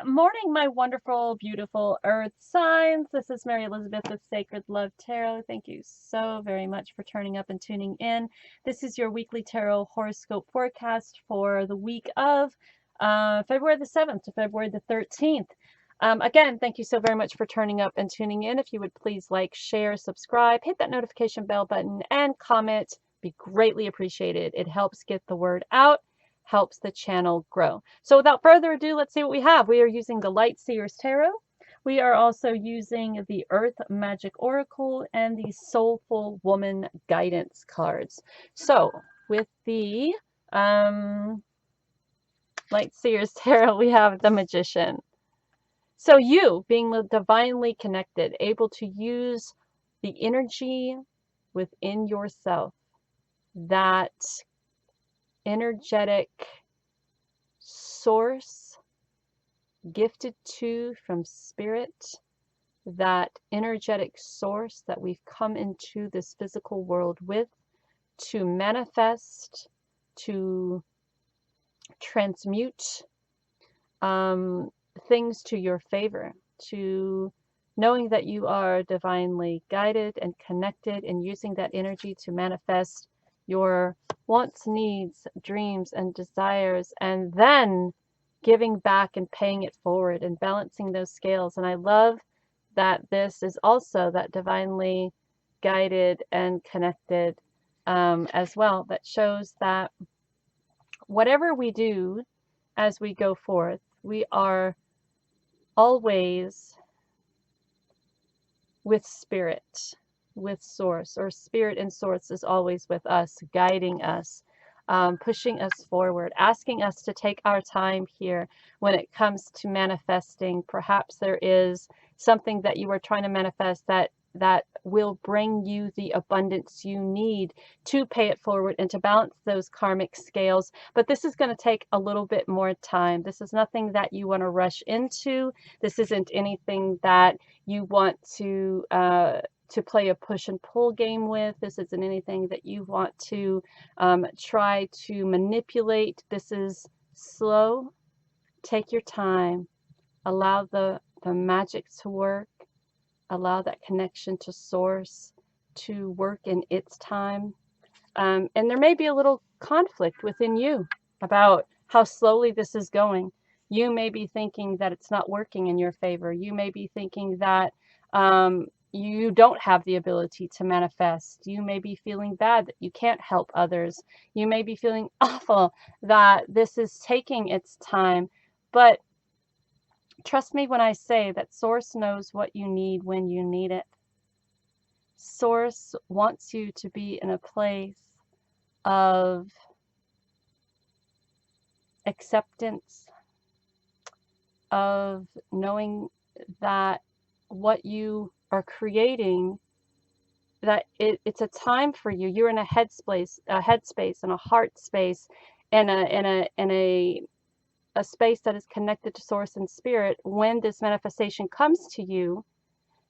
morning, my wonderful, beautiful earth signs. This is Mary Elizabeth with Sacred Love Tarot. Thank you so very much for turning up and tuning in. This is your weekly tarot horoscope forecast for the week of February the 7th to February the 13th. Again, thank you so very much for turning up and tuning in. If you would please like, share, subscribe, hit that notification bell button, and comment. Be greatly appreciated. It helps get the word out, helps the channel grow. So without further ado, let's see what we have. We are using the Light Seers Tarot. We are also using the Earth Magic Oracle and the Soulful Woman Guidance cards. So with the Light Seers Tarot, we have the Magician. So you, being divinely connected, able to use the energy within yourself, that energetic source gifted to from spirit, that energetic source that we've come into this physical world with to manifest, to transmute things to your favor, to knowing that you are divinely guided and connected, and using that energy to manifest your wants, needs, dreams, and desires, and then giving back and paying it forward and balancing those scales. And I love that this is also that divinely guided and connected as well. That shows that whatever we do as we go forth, we are always with spirit, with source, or spirit and source is always with us, guiding us, pushing us forward, asking us to take our time here when it comes to manifesting. Perhaps there is something that you are trying to manifest that will bring you the abundance you need to pay it forward and to balance those karmic scales. But this is going to take a little bit more time. This is nothing that you want to rush into. This isn't anything that you want to play a push and pull game with. This isn't anything that you want to try to manipulate. This is slow. Take your time. Allow the magic to work. Allow that connection to source to work in its time. And there may be a little conflict within you about how slowly this is going. You may be thinking that it's not working in your favor. You may be thinking that you don't have the ability to manifest. You may be feeling bad that you can't help others. You may be feeling awful that this is taking its time. But trust me when I say that Source knows what you need when you need it. Source wants you to be in a place of acceptance, of knowing that what you are creating, that it's a time for you. You're in a headspace and a heart space, and a space that is connected to source and spirit. When this manifestation comes to you,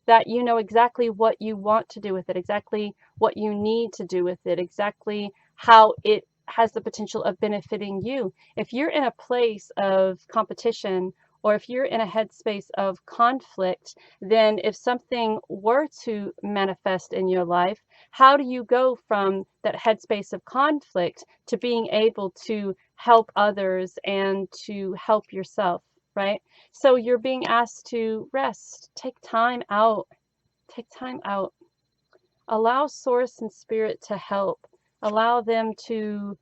that you know exactly what you want to do with it, exactly what you need to do with it, exactly how it has the potential of benefiting you. If you're in a place of competition, or if you're in a headspace of conflict, then if something were to manifest in your life, how do you go from that headspace of conflict to being able to help others and to help yourself, right? So you're being asked to rest, take time out, allow source and spirit to help, allow them to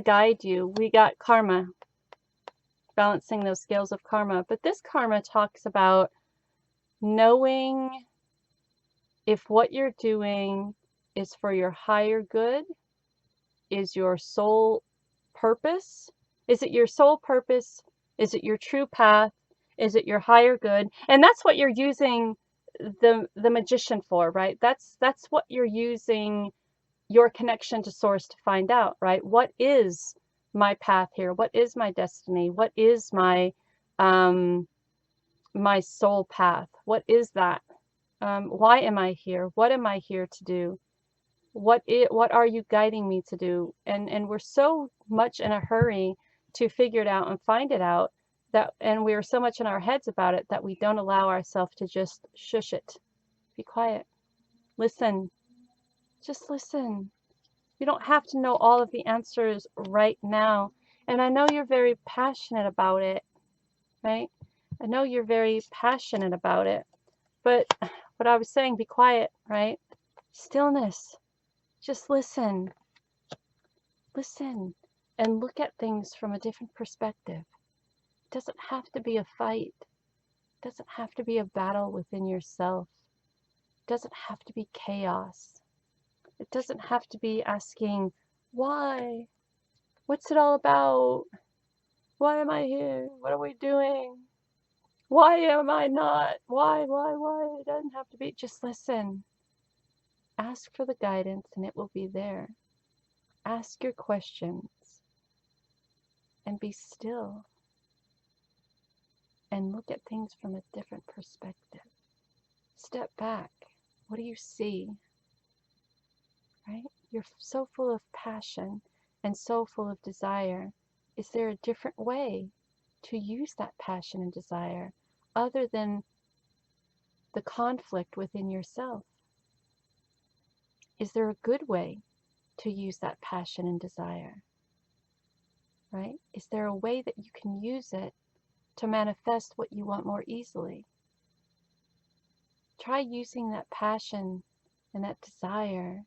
guide you. We got karma, balancing those scales of karma. But this karma talks about knowing if what you're doing is for your higher good, is your soul purpose. Is it your soul purpose? Is it your true path? Is it your higher good? And that's what you're using the Magician for, right? That's what you're using your connection to source to find out, right? What is my path here? What is my destiny? What is my my soul path? What is that? Why am I here? What am I here to do? What are you guiding me to do? And we're so much in a hurry to figure it out and find it out and we are so much in our heads about it that we don't allow ourselves to just shush it. Be quiet. Listen. Just listen. You don't have to know all of the answers right now. And I know you're very passionate about it, right? I know you're very passionate about it. But what I was saying, be quiet, right? Stillness. Just listen. Listen and look at things from a different perspective. It doesn't have to be a fight. It doesn't have to be a battle within yourself. It doesn't have to be chaos. It doesn't have to be asking, why? What's it all about? Why am I here? What are we doing? Why am I not? Why? It doesn't have to be. Just listen. Ask for the guidance and it will be there. Ask your questions and be still and look at things from a different perspective. Step back. What do you see? Right? You're so full of passion and so full of desire. Is there a different way to use that passion and desire other than the conflict within yourself? Is there a good way to use that passion and desire? Right? Is there a way that you can use it to manifest what you want more easily? Try using that passion and that desire.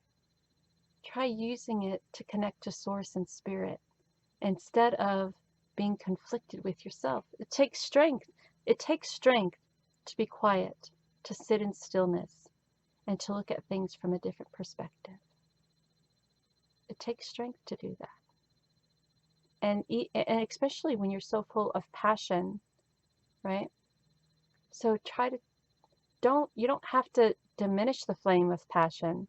Try using it to connect to source and spirit instead of being conflicted with yourself. It takes strength. It takes strength to be quiet, to sit in stillness, and to look at things from a different perspective. It takes strength to do that. And especially when you're so full of passion, right? So you don't have to diminish the flame of passion.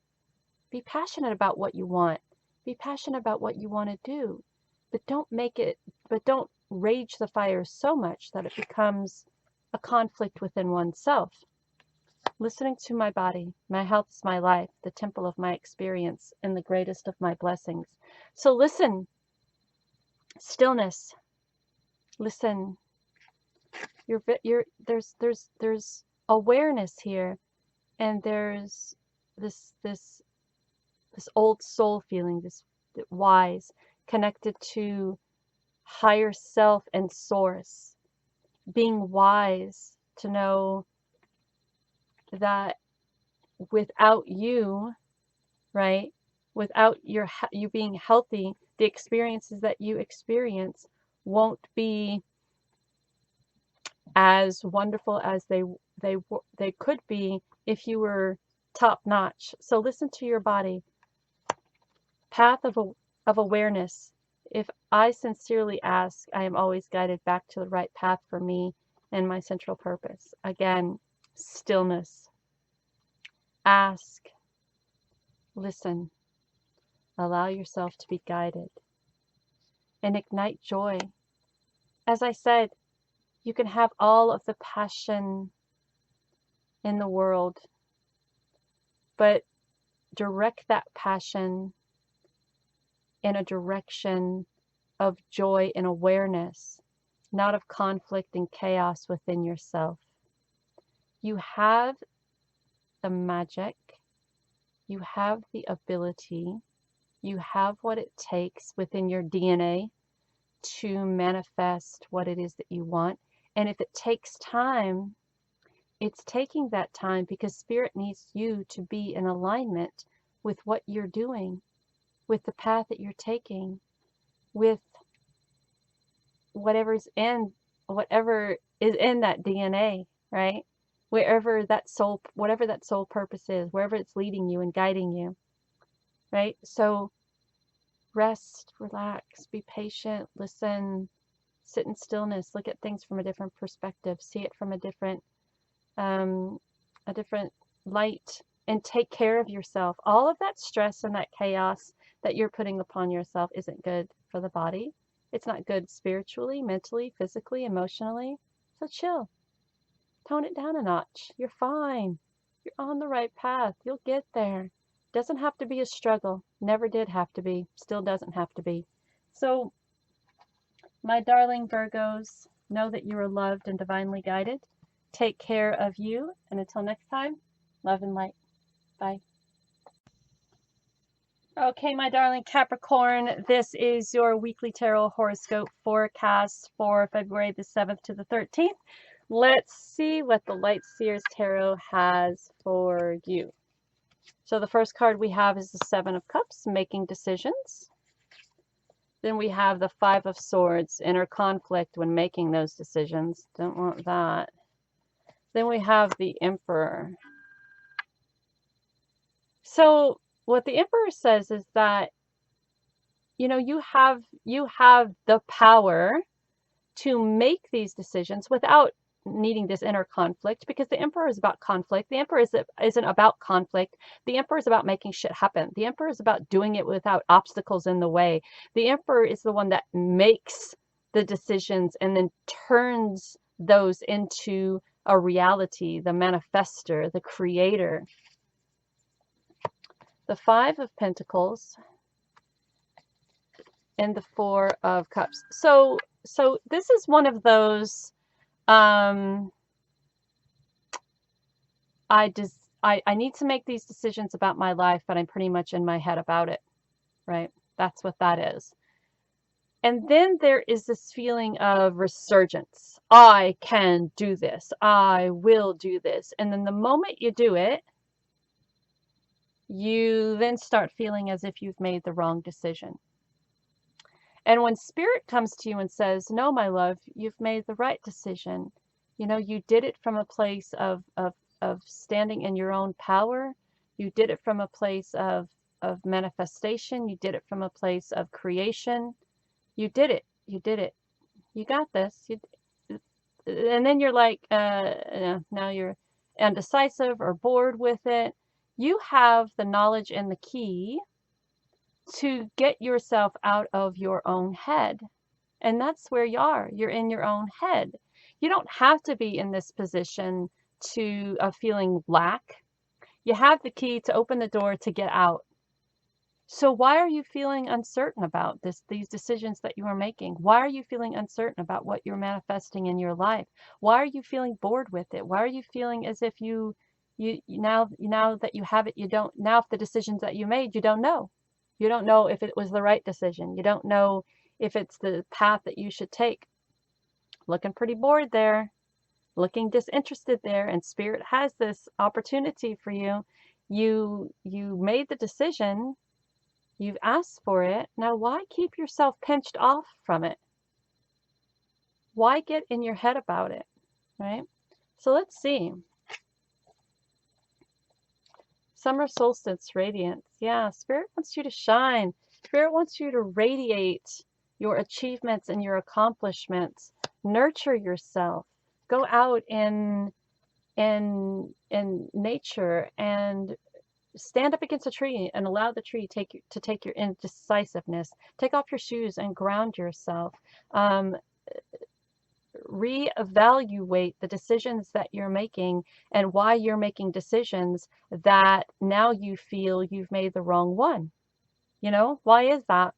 Be passionate about what you want. Be passionate about what you want to do. But don't rage the fire so much that it becomes a conflict within oneself. Listening to my body, my health is my life, the temple of my experience, and the greatest of my blessings. So listen. Stillness. Listen. There's awareness here, and there's this old soul feeling, this wise, connected to higher self and source. Being wise to know that without you, right, without you being healthy, the experiences that you experience won't be as wonderful as they could be if you were top notch. So listen to your body. Path of awareness. If I sincerely ask, I am always guided back to the right path for me and my central purpose. Again, stillness. Ask. Listen. Allow yourself to be guided. And ignite joy. As I said, you can have all of the passion in the world, but direct that passion in a direction of joy and awareness, not of conflict and chaos within yourself. You have the magic, you have the ability, you have what it takes within your DNA to manifest what it is that you want. And if it takes time, it's taking that time because Spirit needs you to be in alignment with what you're doing, with the path that you're taking, with whatever is in that DNA, right? Whatever that soul purpose is, wherever it's leading you and guiding you, right? So rest, relax, be patient, listen, sit in stillness, look at things from a different perspective, see it from a different light, and take care of yourself. All of that stress and that chaos that you're putting upon yourself isn't good for the body. It's not good spiritually, mentally, physically, emotionally. So chill. Tone it down a notch. You're fine. You're on the right path. You'll get there. Doesn't have to be a struggle. Never did have to be. Still doesn't have to be. So, my darling Virgos, Know that you are loved and divinely guided. Take care of you. And until next time, love and light. Bye. Okay, my darling Capricorn, this is your weekly tarot horoscope forecast for February the 7th to the 13th. Let's see what the Light Seers Tarot has for you. So the first card we have is the Seven of Cups, making decisions. Then we have the Five of Swords, inner conflict when making those decisions. Don't want that. Then we have the Emperor. So what the Emperor says is that, you know, you have the power to make these decisions without needing this inner conflict, because the Emperor is about conflict. The Emperor isn't about conflict. The Emperor is about making shit happen. The Emperor is about doing it without obstacles in the way. The Emperor is the one that makes the decisions and then turns those into a reality, the manifester, the creator. The Five of Pentacles and the Four of Cups. So this is one of those, I need to make these decisions about my life, but I'm pretty much in my head about it, right? That's what that is. And then there is this feeling of resurgence. I can do this. I will do this. And then the moment you do it, you then start feeling as if you've made the wrong decision. And when Spirit comes to you and says, no, my love, you've made the right decision. You know, you did it from a place of standing in your own power. You did it from a place of manifestation. You did it from a place of creation. You did it. You did it. You got this. And then you're like, now you're indecisive or bored with it. You have the knowledge and the key to get yourself out of your own head. And that's where you are. You're in your own head. You don't have to be in this position of feeling lack. You have the key to open the door to get out. So why are you feeling uncertain about these decisions that you are making? Why are you feeling uncertain about what you're manifesting in your life? Why are you feeling bored with it? Why are you feeling as if you now that you have it, you don't, now if the decisions that you made, you don't know. You don't know if it was the right decision. You don't know if it's the path that you should take. Looking pretty bored there, looking disinterested there, and Spirit has this opportunity for you. You made the decision. You've asked for it. Now, why keep yourself pinched off from it? Why get in your head about it, right? So let's see. Summer solstice radiance. Yeah, Spirit wants you to shine. Spirit wants you to radiate your achievements and your accomplishments. Nurture yourself. Go out in nature and stand up against a tree and allow the tree to take your indecisiveness. Take off your shoes and ground yourself. Reevaluate the decisions that you're making and why you're making decisions that now you feel you've made the wrong one. You know, why is that?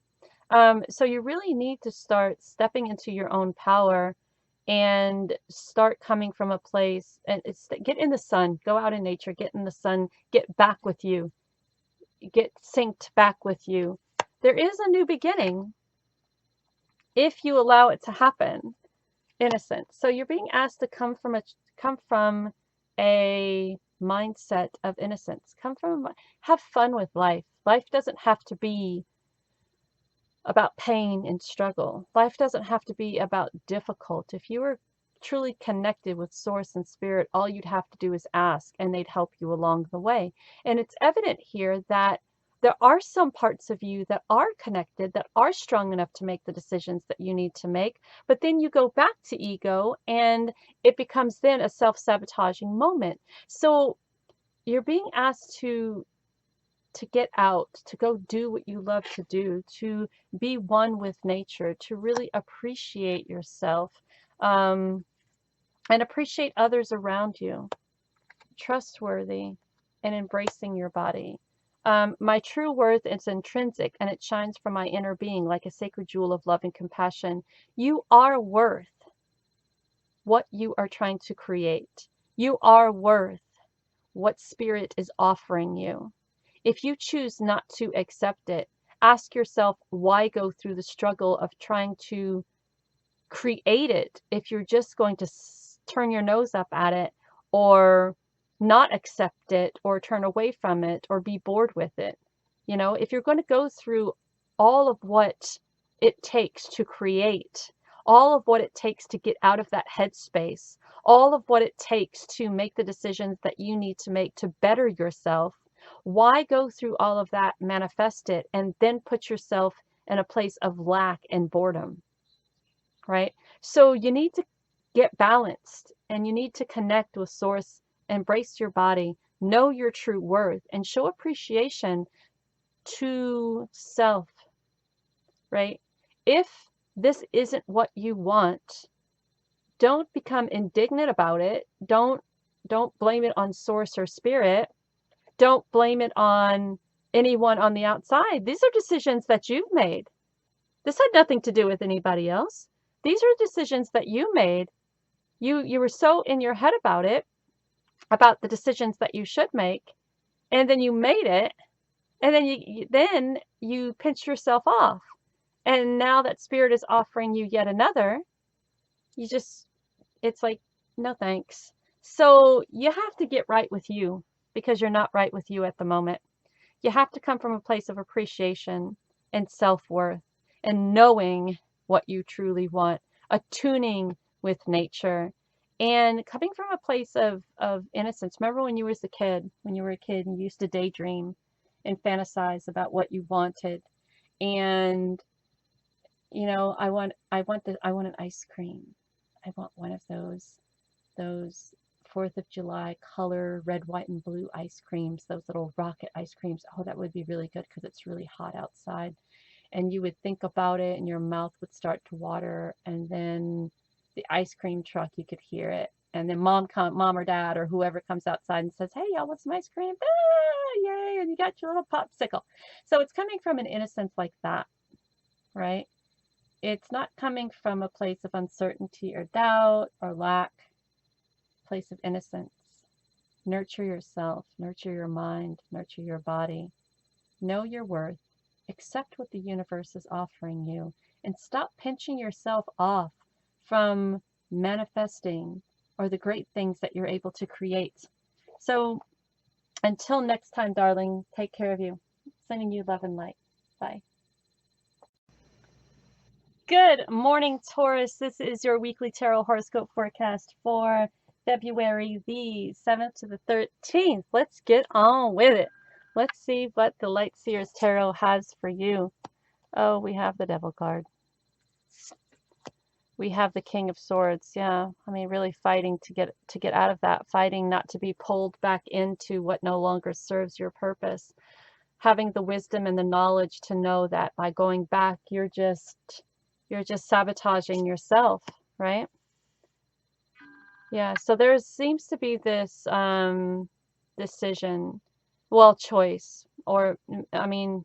So you really need to start stepping into your own power and start coming from a place, and get in the sun, go out in nature, get in the sun, get back with you, get synced back with you. There is a new beginning if you allow it to happen. Innocent. So you're being asked to come from a mindset of innocence. Have fun with life. Life doesn't have to be about pain and struggle. Life doesn't have to be about difficult. If you were truly connected with Source and Spirit, all you'd have to do is ask, and they'd help you along the way. And it's evident here that there are some parts of you that are connected, that are strong enough to make the decisions that you need to make, but then you go back to ego, and it becomes then a self-sabotaging moment. So you're being asked to get out, to go do what you love to do, to be one with nature, to really appreciate yourself, and appreciate others around you. Trustworthy and embracing your body. My true worth is intrinsic, and it shines from my inner being like a sacred jewel of love and compassion. You are worth what you are trying to create. You are worth what Spirit is offering you. If you choose not to accept it, ask yourself, why go through the struggle of trying to create it if you're just going to turn your nose up at it, or not accept it, or turn away from it, or be bored with it? You know, if you're going to go through all of what it takes to create, all of what it takes to get out of that headspace, all of what it takes to make the decisions that you need to make to better yourself, why go through all of that, manifest it, and then put yourself in a place of lack and boredom, right? So you need to get balanced, and you need to connect with Source, embrace your body, know your true worth, and show appreciation to self, right? If this isn't what you want, don't become indignant about it. Don't blame it on Source or Spirit. Don't blame it on anyone on the outside. These are decisions that you've made. This had nothing to do with anybody else. These are decisions that you made. You were so in your head about it, about the decisions that you should make, and then you made it, and then you pinch yourself off. And now that Spirit is offering you yet another, it's like, no thanks. So you have to get right with you, because you're not right with you at the moment. You have to come from a place of appreciation and self-worth, and knowing what you truly want, attuning with nature, and coming from a place of innocence. Remember when you were a kid, and you used to daydream and fantasize about what you wanted. And you know, I want an ice cream. I want one of those 4th of July color red, white, and blue ice creams, those little rocket ice creams. Oh, that would be really good because it's really hot outside. And you would think about it, and your mouth would start to water, and then the ice cream truck, you could hear it. And then mom or dad or whoever comes outside and says, "Hey, y'all want some ice cream?" Ah, yay, and you got your little popsicle. So it's coming from an innocence like that, right? It's not coming from a place of uncertainty or doubt or lack. Place of innocence. Nurture yourself, nurture your mind, nurture your body. Know your worth. Accept what the universe is offering you, and stop pinching yourself off from manifesting or the great things that you're able to create. So until next time, darling, take care of you. Sending you love and light. Bye. Good morning, Taurus. This is your weekly tarot horoscope forecast for February the 7th to the 13th. Let's get on with it. Let's see what the Light Seers Tarot has for you. Oh, we have the Devil card. We have the King of Swords. Yeah, I mean, really fighting to get out of that, fighting not to be pulled back into what no longer serves your purpose. Having the wisdom and the knowledge to know that by going back, you're just sabotaging yourself, right? Yeah, so there seems to be this decision, well, choice, or I mean,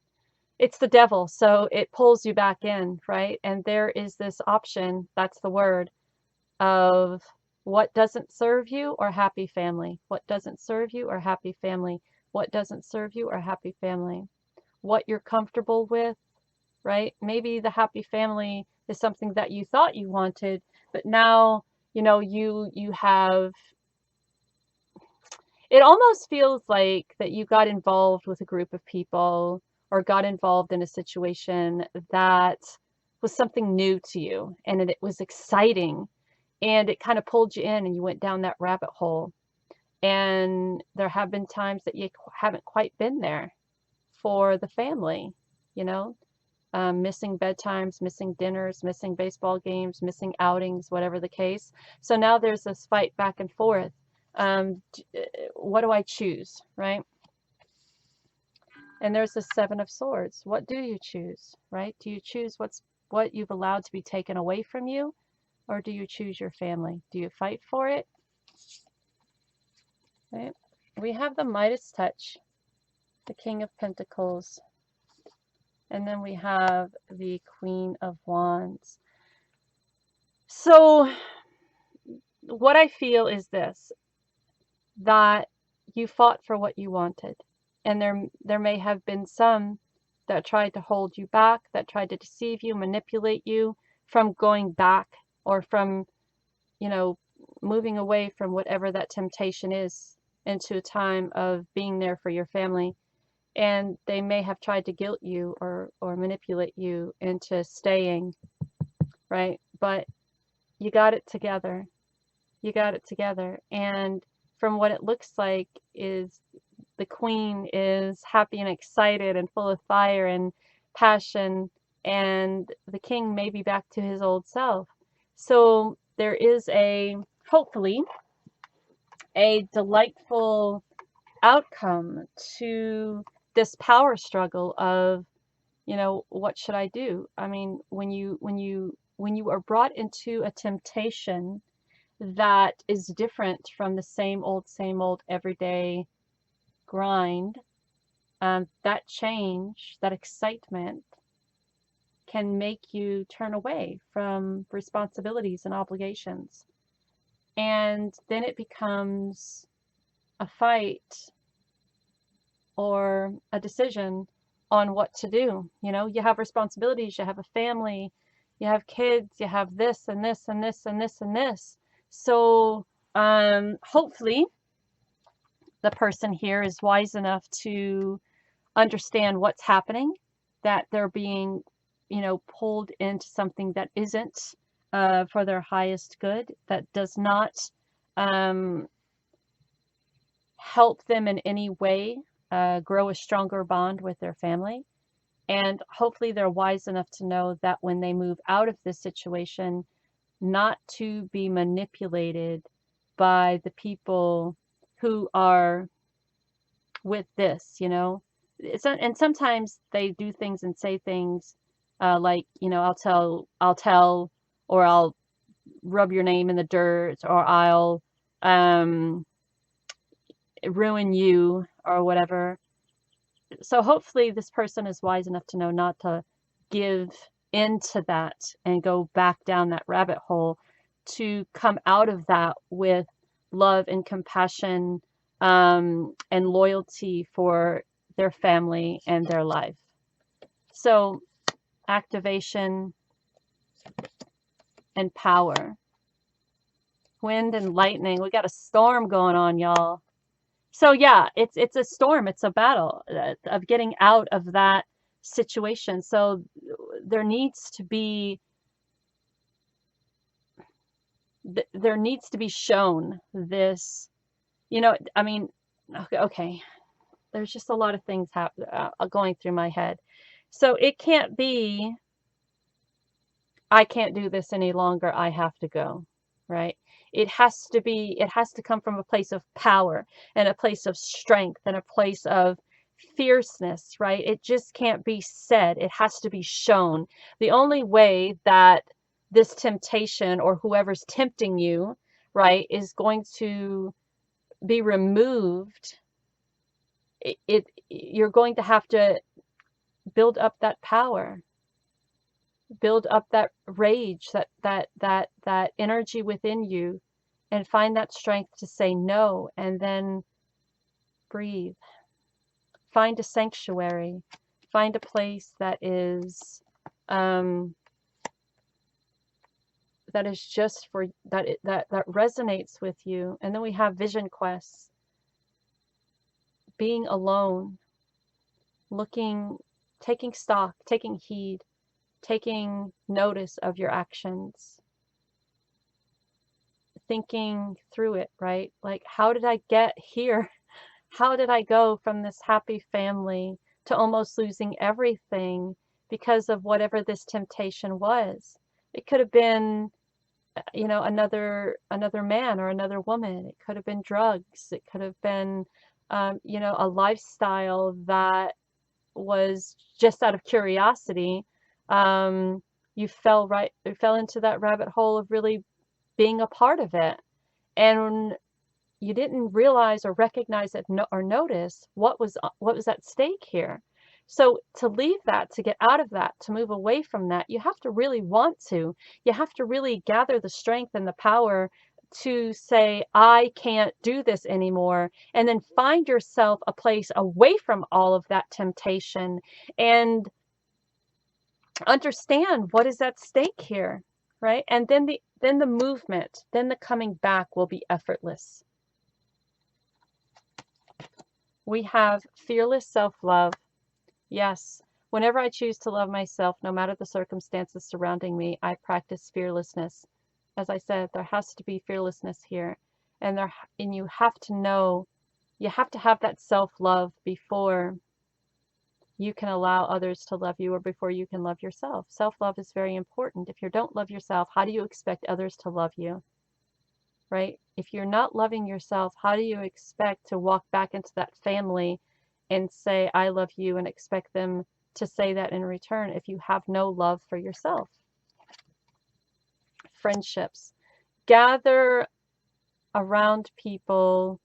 it's the devil, so it pulls you back in, right? And there is this option, that's the word, of what doesn't serve you or happy family. What doesn't serve you or happy family. What doesn't serve you or happy family. What you're comfortable with, right? Maybe the happy family is something that you thought you wanted, but now, you know, you have, it almost feels like that you got involved with a group of people, or got involved in a situation that was something new to you, and it was exciting, and it kind of pulled you in, and you went down that rabbit hole. And there have been times that you haven't quite been there for the family, you know, missing bedtimes, missing dinners, missing baseball games, missing outings, whatever the case. So now there's this fight back and forth. What do I choose, right? And there's the Seven of Swords. What do you choose, right? Do you choose what you've allowed to be taken away from you, or do you choose your family? Do you fight for it? Right? We have the Midas touch, the King of Pentacles, and then we have the Queen of Wands. So what I feel is this, that you fought for what you wanted. And there may have been some that tried to hold you back, that tried to deceive you, manipulate you from going back, or from, you know, moving away from whatever that temptation is into a time of being there for your family. And they may have tried to guilt you or manipulate you into staying, right? But you got it together. You got it together. And from what it looks like is the queen is happy and excited and full of fire and passion, and the king may be back to his old self. So there is hopefully a delightful outcome to this power struggle of, what should I do? I mean, when you are brought into a temptation that is different from the same old everyday grind, that change, that excitement can make you turn away from responsibilities and obligations. And then it becomes a fight or a decision on what to do. You have responsibilities, you have a family, you have kids, you have this and this and this and this and this. So hopefully the person here is wise enough to understand what's happening, that they're being, pulled into something that isn't for their highest good, that does not help them in any way grow a stronger bond with their family. And hopefully they're wise enough to know that when they move out of this situation, not to be manipulated by the people who are with this, and sometimes they do things and say things like, I'll tell, or I'll rub your name in the dirt, or I'll ruin you, or whatever. So hopefully this person is wise enough to know not to give into that and go back down that rabbit hole, to come out of that with love and compassion, and loyalty for their family and their life. So activation and power. Wind and lightning. We got a storm going on, y'all. So yeah, it's a storm. It's a battle of getting out of that situation. So there needs to be shown this, I mean, okay, there's just a lot of things going through my head. So it can't be, I can't do this any longer, I have to go, right? It has to come from a place of power and a place of strength and a place of fierceness, right? It just can't be said. It has to be shown. The only way that this temptation, or whoever's tempting you, right, is going to be removed, you're going to have to build up that power, build up that rage, that energy within you, and find that strength to say no, and then breathe. Find a sanctuary. Find a place that is just for that resonates with you. And then we have vision quests. Being alone, looking, taking stock, taking heed, taking notice of your actions, thinking through it, right? Like, how did I get here? How did I go from this happy family to almost losing everything because of whatever this temptation was? It could have been, another man or another woman. It could have been drugs. It could have been, a lifestyle that was just out of curiosity. You fell into that rabbit hole of really being a part of it, and you didn't realize or recognize it, or notice what was at stake here. So to leave that, to get out of that, to move away from that, you have to really want to. You have to really gather the strength and the power to say, I can't do this anymore, and then find yourself a place away from all of that temptation and understand what is at stake here, right? And then the movement, then the coming back will be effortless. We have fearless self-love. Yes, whenever I choose to love myself, no matter the circumstances surrounding me, I practice fearlessness. As I said, there has to be fearlessness here. And you have to know, you have to have that self-love before you can allow others to love you, or before you can love yourself. Self-love is very important. If you don't love yourself, how do you expect others to love you? Right? If you're not loving yourself, how do you expect to walk back into that family and say, I love you, and expect them to say that in return if you have no love for yourself? Friendships. Gather around people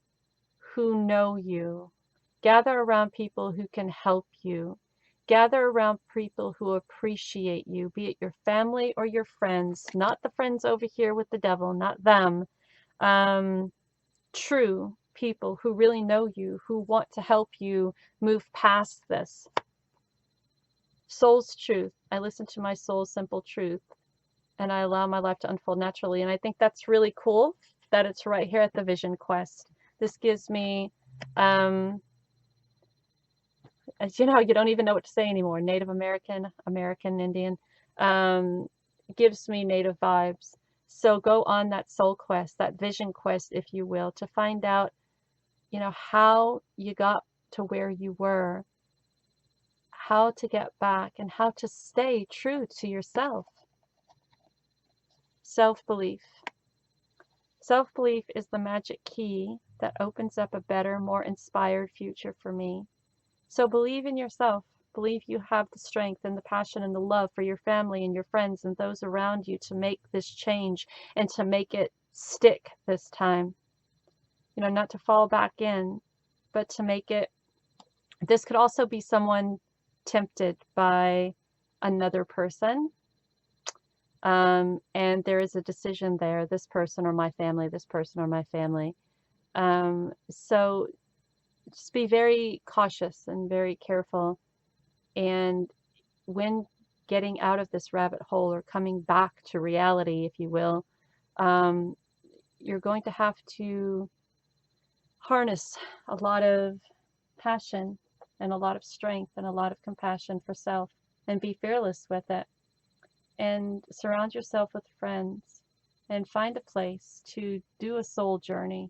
who know you. Gather around people who can help you. Gather around people who appreciate you, be it your family or your friends, not the friends over here with the devil, not them. True people who really know you, who want to help you move past this. Soul's truth. I listen to my soul's simple truth, and I allow my life to unfold naturally. And I think that's really cool that it's right here at the Vision Quest. This gives me, as you know, you don't even know what to say anymore. Native American, American Indian, gives me native vibes. So go on that soul quest, that vision quest, if you will, to find out, how you got to where you were, how to get back, and how to stay true to yourself. Self-belief. Self-belief is the magic key that opens up a better, more inspired future for me. So believe in yourself. Believe you have the strength and the passion and the love for your family and your friends and those around you to make this change and to make it stick this time. Not to fall back in, but to make it. This could also be someone tempted by another person. And there is a decision there, this person or my family, this person or my family. So just be very cautious and very careful. And when getting out of this rabbit hole or coming back to reality, if you will, you're going to have to harness a lot of passion and a lot of strength and a lot of compassion for self, and be fearless with it. And surround yourself with friends and find a place to do a soul journey,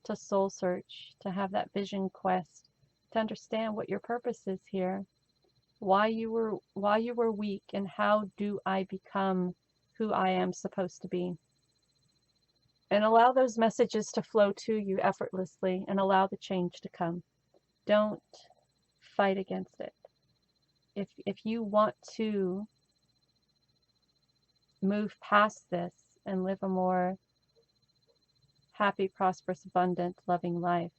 to soul search, to have that vision quest, to understand what your purpose is here, why you were weak, and how do I become who I am supposed to be. And allow those messages to flow to you effortlessly, and allow the change to come. Don't fight against it. If you want to move past this and live a more happy, prosperous, abundant, loving life,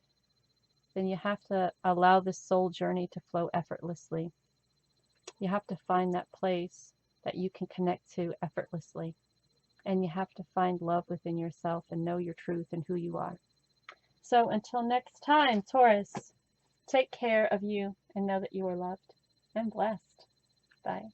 then you have to allow this soul journey to flow effortlessly. You have to find that place that you can connect to effortlessly. And you have to find love within yourself and know your truth and who you are. So until next time, Taurus, take care of you and know that you are loved and blessed. Bye.